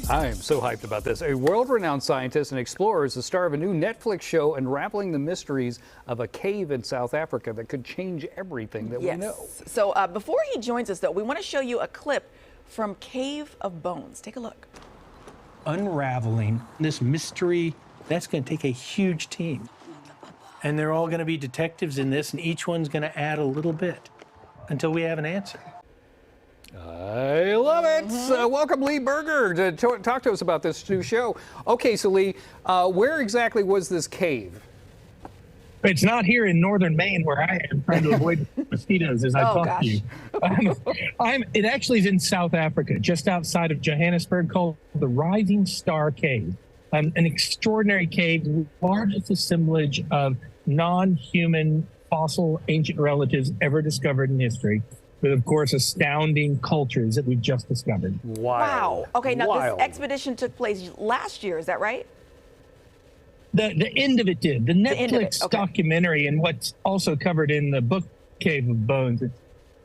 I am so hyped about this. A world-renowned scientist and explorer is the star of a new Netflix show unraveling the mysteries of a cave in South Africa that could change everything that we know. So before he joins us, though, we want to show you a clip from Cave of Bones. Take a look. Unraveling this mystery, that's going to take a huge team. And they're all going to be detectives in this, and each one's going to add a little bit until we have an answer. I love it. Welcome, Lee Berger, to talk to us about this new show. Okay, so Lee, where exactly was this cave? It's not here in northern Maine where I am, trying to avoid mosquitoes as I talk to you. It actually is in South Africa, just outside of Johannesburg, called the Rising Star Cave. An extraordinary cave, the largest assemblage of non-human fossil ancient relatives ever discovered in history. With, of course, astounding cultures that we've just discovered. Wow. Okay, now this expedition took place last year, is that right? The end of it did. The Netflix documentary, and what's also covered in the book Cave of Bones, it's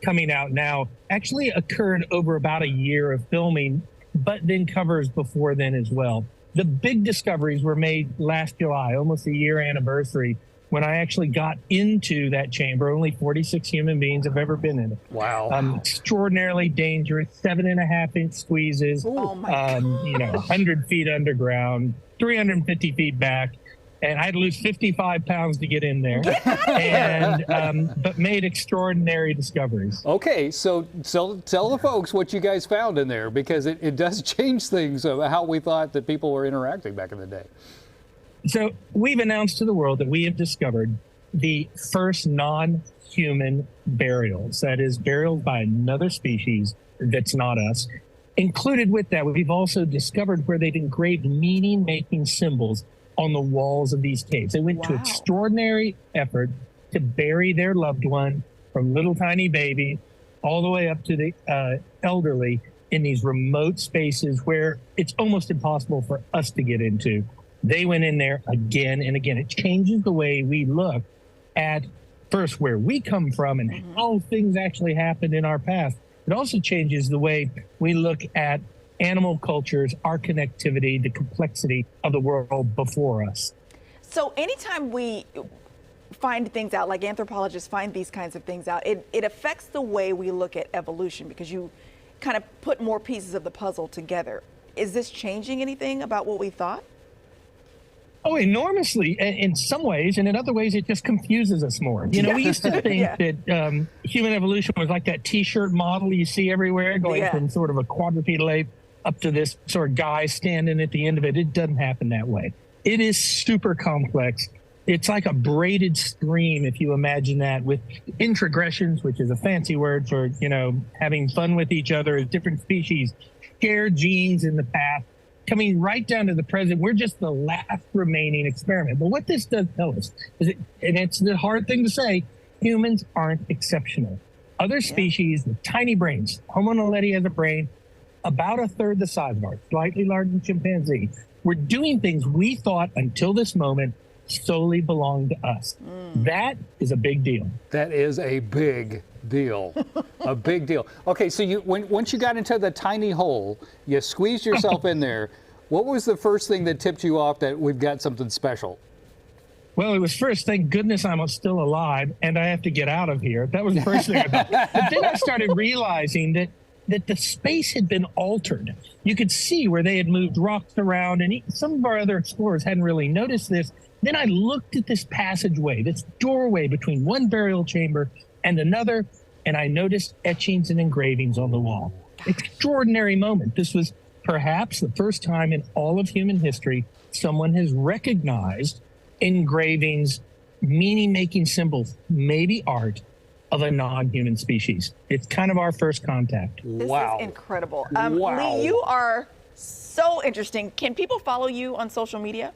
coming out now, actually occurred over about a year of filming, but then covers before then as well. The big discoveries were made last July, almost a year anniversary, when I actually got into that chamber. Only 46 human beings have ever been in it. Wow. Extraordinarily dangerous, 7.5-inch squeezes, oh my God. 100 feet underground, 350 feet back. And I had to lose 55 pounds to get in there, but made extraordinary discoveries. Okay, so tell the folks what you guys found in there, because it does change things of how we thought that people were interacting back in the day. So we've announced to the world that we have discovered the first non-human burials, that is, burials by another species that's not us. Included with that, we've also discovered where they've engraved meaning-making symbols on the walls of these caves. They went to extraordinary effort to bury their loved one, from little tiny baby all the way up to the elderly, in these remote spaces where it's almost impossible for us to get into. They went in there again and again. It changes the way we look at, first, where we come from and how things actually happened in our past. It also changes the way we look at animal cultures, our connectivity, the complexity of the world before us. So anytime we find things out, like anthropologists find these kinds of things out, it affects the way we look at evolution, because you kind of put more pieces of the puzzle together. Is this changing anything about what we thought? Oh, enormously in some ways, and in other ways it just confuses us more. We used to think that human evolution was like that T-shirt model you see everywhere, going from sort of a quadrupedal ape up to this sort of guy standing at the end of it. It doesn't happen that way. It is super complex. It's like a braided stream, if you imagine that, with introgressions, which is a fancy word for, having fun with each other as different species, share genes in the past, coming right down to the present. We're just the last remaining experiment. But what this does tell us is, and it's the hard thing to say, humans aren't exceptional. Other species with tiny brains, Homo naledi has a brain about a third the size of ours, slightly larger than chimpanzee. We're doing things we thought until this moment solely belonged to us. That is a big deal. That is a big deal. A big deal. Okay, so once you got into the tiny hole, you squeezed yourself in there. What was the first thing that tipped you off that we've got something special? Well, it was first, thank goodness I'm still alive and I have to get out of here. That was the first thing I thought. But then I started realizing that the space had been altered. You could see where they had moved rocks around, and some of our other explorers hadn't really noticed this. Then I looked at this passageway, this doorway between one burial chamber and another, and I noticed etchings and engravings on the wall. Extraordinary moment. This was perhaps the first time in all of human history someone has recognized engravings, meaning-making symbols, maybe art, of a non-human species. It's kind of our first contact. This is incredible. Lee, you are so interesting. Can people follow you on social media?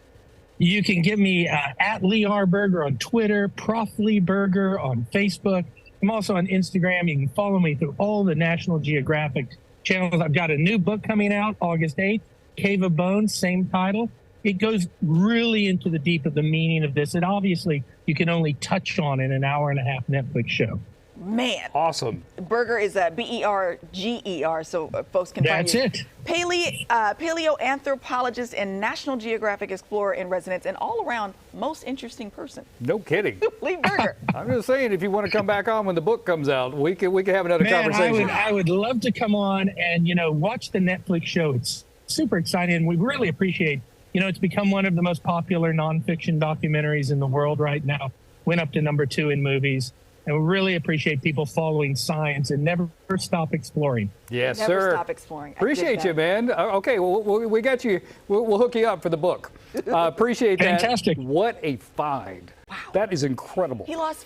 You can get me at Lee R. Berger on Twitter, Prof. Lee Berger on Facebook. I'm also on Instagram. You can follow me through all the National Geographic channels. I've got a new book coming out August 8th, Cave of Bones, same title. It goes really into the deep of the meaning of this. And obviously, you can only touch on in an hour-and-a-half Netflix show. Man. Awesome. Berger is a Berger, so folks can find That's you. it. Paleoanthropologist and National Geographic Explorer in residence, and all around most interesting person. No kidding. Lee Berger. I'm just saying, if you want to come back on when the book comes out, we can have another Man, conversation. I would love to come on and, watch the Netflix show. It's super exciting. And we really appreciate, it's become one of the most popular nonfiction documentaries in the world right now. Went up to number 2 in movies. And we really appreciate people following science and never stop exploring. Yes, Never sir. stop exploring. I dig Appreciate that. you, man. Okay, well, we got you. We'll hook you up for the book. Appreciate that. Fantastic. What a find. Wow. That is incredible. He lost